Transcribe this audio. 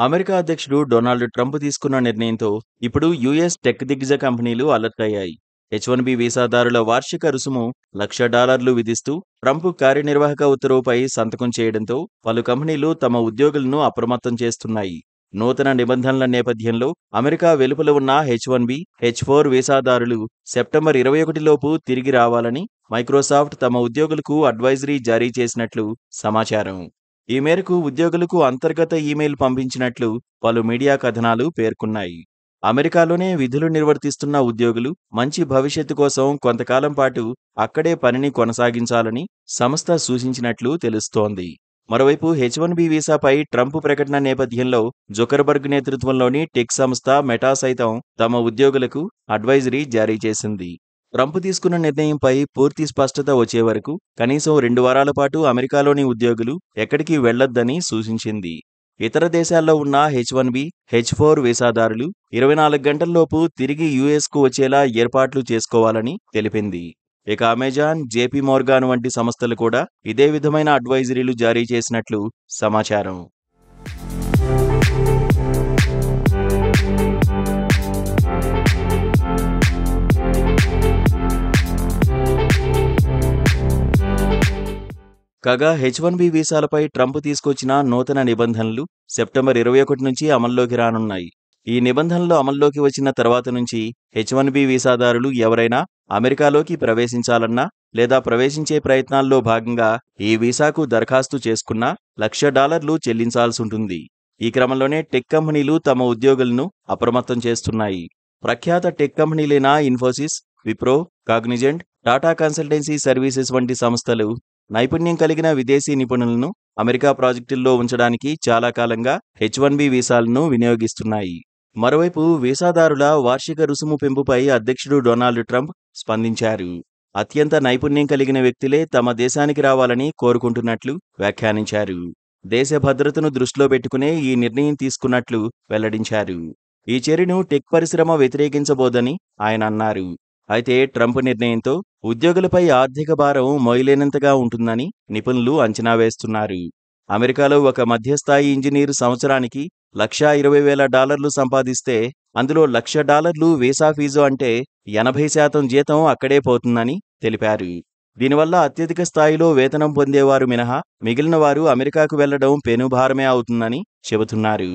America అధ్యక్షుడు Donald Trump తీసుకున్న నిర్ణయంతో ఇప్పుడు యుఎస్ టెక్ దిగ్గజ కంపెనీలు అలర్ట్ అయ్యాయి. H1B వీసాదారుల వార్షిక రుసుము $1,00,000 విధిస్తూ ట్రంప్ కార్యనిర్వాహక ఉత్తర్వుపై సంతకం చేయడంతో పలు కంపెనీలు తమ ఉద్యోగులను అప్రమత్తం చేస్తున్నాయి. నూతన నిబంధనల నేపథ్యంలో అమెరికా వెలుపల ఉన్న H1B, H4 వీసాదారులు సెప్టెంబర్ 21 లోపు తిరిగి రావాలని మైక్రోసాఫ్ట్ తమ ఉద్యోగులకు అడ్వైజరీ జారీ చేసినట్లు సమాచారం. ఈ మేరకు ఉద్యోగులకు అంతర్గత ఈమెయిల్ పంపించినట్లు పలు మీడియా కథనాలు పేర్కొన్నాయి. అమెరికాలోనే విధులు నిర్వర్తిస్తున్న ఉద్యోగులు మంచి భవిష్యత్తు కోసం కొంతకాలం పాటు అక్కడే పనిని కొనసాగించాలని సంస్థ సూచించినట్లు తెలుస్తోంది. మరోవైపు H1B వీసాపై ట్రంప్ ప్రకటన నేపథ్యంలో జుకర్బర్గ్ నేతృత్వంలోని టెక్ సంస్థ మెటా సైతం తమ ఉద్యోగులకు అడ్వైజరీ జారీ చేసింది. ట్రంప్ తీసుకున్న నిర్ణయంపై పూర్తి స్పష్టత వచ్చే వరకు కనీసం 2 వారాల పాటు అమెరికాలోని ఉద్యోగులు ఎక్కడికి వెళ్లొద్దని సూచించింది. ఇతర దేశాల్లో ఉన్న H1B, H4 వీసాదారులు 24 గంటల్లోపు తిరిగి యుఎస్కు వచ్చేలా ఏర్పాట్లు చేసుకోవాలని తెలిపింది. ఇక అమెజాన్, జేపీ మోర్గాన్ వంటి సంస్థలు కూడా ఇదే విధమైన అడ్వైజరీలు జారీ చేసినట్లు సమాచారం. కాగా H1B వీసాలపై ట్రంప్ తీసుకొచ్చిన నూతన నిబంధనలు సెప్టెంబర్ 21 నుంచి అమల్లోకి రానున్నాయి. ఈ నిబంధనలు అమల్లోకి వచ్చిన తర్వాత నుంచి H1B వీసాదారులు ఎవరైనా అమెరికాలోకి ప్రవేశించాలన్నా లేదా ప్రవేశించే ప్రయత్నాల్లో భాగంగా ఈ వీసాకు దరఖాస్తు చేసుకున్నా $1,00,000 చెల్లించాల్సుంటుంది. ఈ క్రమంలోనే టెక్ కంపెనీలు తమ ఉద్యోగులను అప్రమత్తం చేస్తున్నాయి. ప్రఖ్యాత టెక్ కంపెనీలైన Infosys, Wipro, Cognizant, Tata consultancy services వంటి సంస్థలు నైపుణ్యం కలిగిన విదేశీ నిపుణులను అమెరికా ప్రాజెక్టుల్లో ఉంచడానికి చాలా కాలంగా H1B వీసాలను వినియోగిస్తున్నాయి. మరోవైపు వీసాదారుల వార్షిక రుసుము పెంపుపై అధ్యక్షుడు డొనాల్డ్ ట్రంప్ స్పందించారు. అత్యంత నైపుణ్యం కలిగిన వ్యక్తులే తమ దేశానికి రావాలని కోరుకుంటున్నట్లు వ్యాఖ్యానించారు. దేశ భద్రతను దృష్టిలో పెట్టుకునే ఈ నిర్ణయం తీసుకున్నట్లు వెల్లడించారు. ఈ చర్యను టెక్ పరిశ్రమ వ్యతిరేకించబోదని ఆయన అన్నారు. అయితే ట్రంప్ నిర్ణయంతో ఉద్యోగులపై ఆర్థిక భారం మోయలేనంతగా ఉంటుందని నిపుణులు అంచనా వేస్తున్నారు. అమెరికాలో ఒక మధ్యస్థాయి ఇంజనీరు సంవత్సరానికి $120,000 సంపాదిస్తే అందులో $1,00,000 వీసా ఫీజు అంటే 80% జీతం అక్కడే పోతుందని తెలిపారు. దీనివల్ల అత్యధిక స్థాయిలో వేతనం పొందేవారు మినహా మిగిలిన వారు అమెరికాకు వెళ్లడం పెనుభారమే అవుతుందని చెబుతున్నారు.